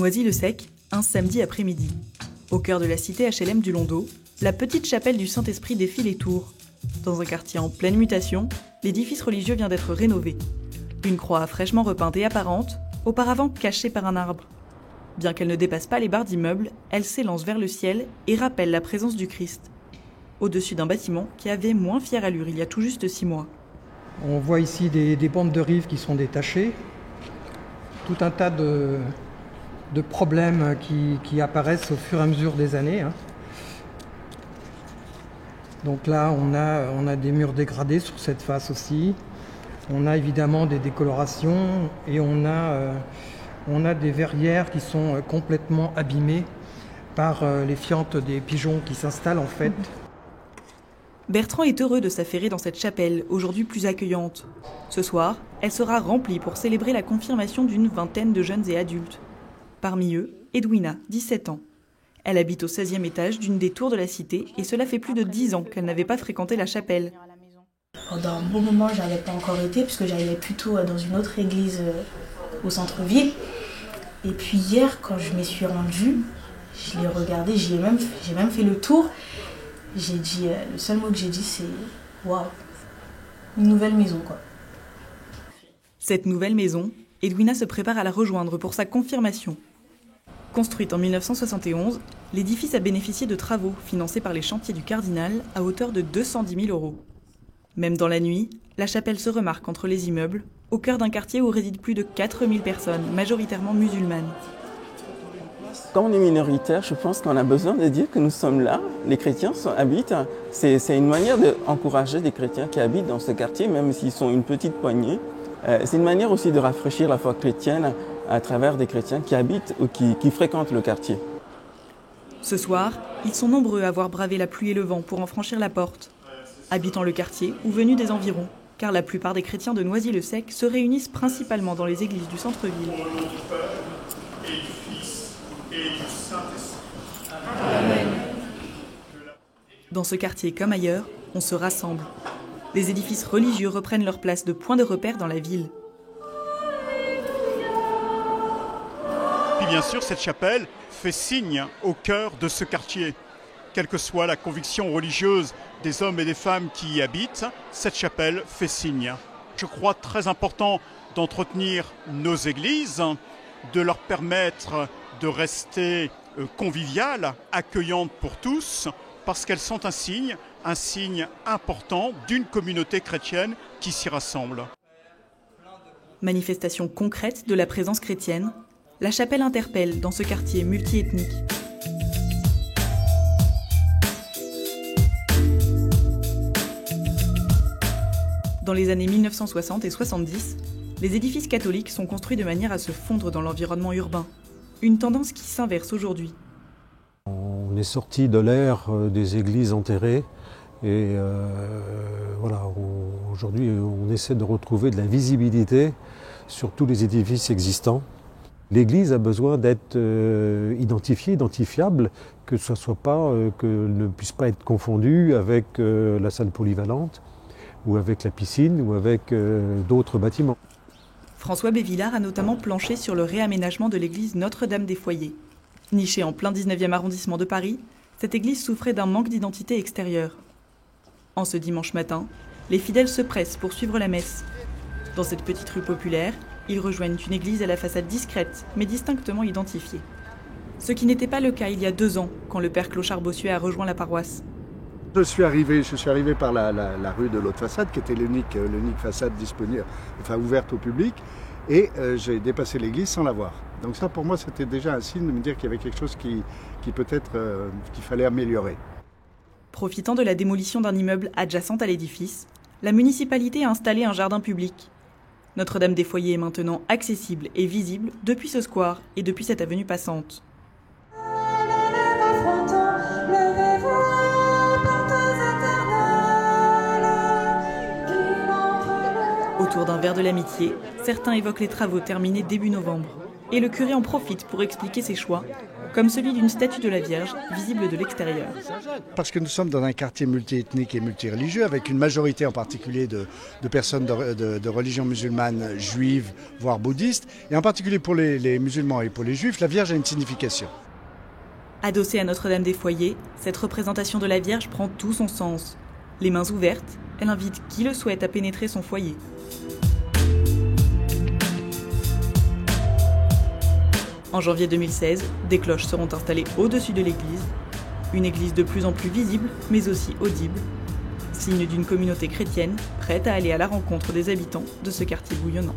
Noisy-le-Sec, un samedi après-midi. Au cœur de la cité HLM du Londeau, la petite chapelle du Saint-Esprit défie les tours. Dans un quartier en pleine mutation, l'édifice religieux vient d'être rénové. Une croix fraîchement repeinte et apparente, auparavant cachée par un arbre. Bien qu'elle ne dépasse pas les barres d'immeubles, elle s'élance vers le ciel et rappelle la présence du Christ. Au-dessus d'un bâtiment qui avait moins fière allure il y a tout juste 6 mois. On voit ici des bandes de rives qui sont détachées, tout un tas de problèmes qui apparaissent au fur et à mesure des années. Donc là, on a des murs dégradés sur cette face aussi. On a évidemment des décolorations et on a des verrières qui sont complètement abîmées par les fientes des pigeons qui s'installent en fait. Bertrand est heureux de s'affairer dans cette chapelle, aujourd'hui plus accueillante. Ce soir, elle sera remplie pour célébrer la confirmation d'une vingtaine de jeunes et adultes. Parmi eux, Edwina, 17 ans. Elle habite au 16e étage d'une des tours de la cité et cela fait plus de 10 ans qu'elle n'avait pas fréquenté la chapelle. Pendant un bon moment, je n'avais pas encore été puisque j'allais plutôt dans une autre église au centre-ville. Et puis hier, quand je m'y suis rendue, je l'ai regardée, j'ai même fait le tour. J'ai dit, le seul mot que j'ai dit, c'est « waouh, une nouvelle maison quoi ». Cette nouvelle maison, Edwina se prépare à la rejoindre pour sa confirmation. Construite en 1971, l'édifice a bénéficié de travaux financés par les chantiers du Cardinal à hauteur de 210 000 €. Même dans la nuit, la chapelle se remarque entre les immeubles, au cœur d'un quartier où résident plus de 4000 personnes, majoritairement musulmanes. Quand on est minoritaire, je pense qu'on a besoin de dire que nous sommes là, les chrétiens habitent. C'est une manière d'encourager des chrétiens qui habitent dans ce quartier, même s'ils sont une petite poignée. C'est une manière aussi de rafraîchir la foi chrétienne à travers des chrétiens qui habitent ou qui fréquentent le quartier. Ce soir, ils sont nombreux à avoir bravé la pluie et le vent pour en franchir la porte. Habitant le quartier ou venus des environs, car la plupart des chrétiens de Noisy-le-Sec se réunissent principalement dans les églises du centre-ville. Dans ce quartier comme ailleurs, on se rassemble. Les édifices religieux reprennent leur place de point de repère dans la ville. Puis bien sûr, cette chapelle fait signe au cœur de ce quartier. Quelle que soit la conviction religieuse des hommes et des femmes qui y habitent, cette chapelle fait signe. Je crois très important d'entretenir nos églises, de leur permettre de rester conviviales, accueillantes pour tous, parce qu'elles sont un signe important d'une communauté chrétienne qui s'y rassemble. Manifestation concrète de la présence chrétienne, la chapelle interpelle dans ce quartier multiethnique. Dans les années 1960 et 70, les édifices catholiques sont construits de manière à se fondre dans l'environnement urbain. Une tendance qui s'inverse aujourd'hui. On est sorti de l'ère des églises enterrées et voilà, aujourd'hui on essaie de retrouver de la visibilité sur tous les édifices existants. L'église a besoin d'être identifiée, identifiable, que ce soit pas, que ne puisse pas être confondue avec la salle polyvalente ou avec la piscine ou avec d'autres bâtiments. François Bévillard a notamment planché sur le réaménagement de l'église Notre-Dame des Foyers. Nichée en plein 19e arrondissement de Paris, cette église souffrait d'un manque d'identité extérieure. En ce dimanche matin, les fidèles se pressent pour suivre la messe. Dans cette petite rue populaire, ils rejoignent une église à la façade discrète, mais distinctement identifiée. Ce qui n'était pas le cas il y a 2 ans, quand le père Clochard-Bossuet a rejoint la paroisse. Je suis arrivé par la rue de l'autre façade, qui était l'unique façade disponible, ouverte au public, et j'ai dépassé l'église sans la voir. Donc ça, pour moi, c'était déjà un signe de me dire qu'il y avait quelque chose qui peut-être qu'il fallait améliorer. Profitant de la démolition d'un immeuble adjacent à l'édifice, la municipalité a installé un jardin public. Notre-Dame des Foyers est maintenant accessible et visible depuis ce square et depuis cette avenue passante. Autour d'un verre de l'amitié, certains évoquent les travaux terminés début novembre. Et le curé en profite pour expliquer ses choix, comme celui d'une statue de la Vierge visible de l'extérieur. Parce que nous sommes dans un quartier multiethnique et multireligieux, avec une majorité en particulier de personnes de religion musulmane, juive, voire bouddhiste. Et en particulier pour les musulmans et pour les juifs, la Vierge a une signification. Adossée à Notre-Dame-des-Foyers, cette représentation de la Vierge prend tout son sens. Les mains ouvertes, elle invite qui le souhaite à pénétrer son foyer. En janvier 2016, des cloches seront installées au-dessus de l'église, une église de plus en plus visible, mais aussi audible, signe d'une communauté chrétienne prête à aller à la rencontre des habitants de ce quartier bouillonnant.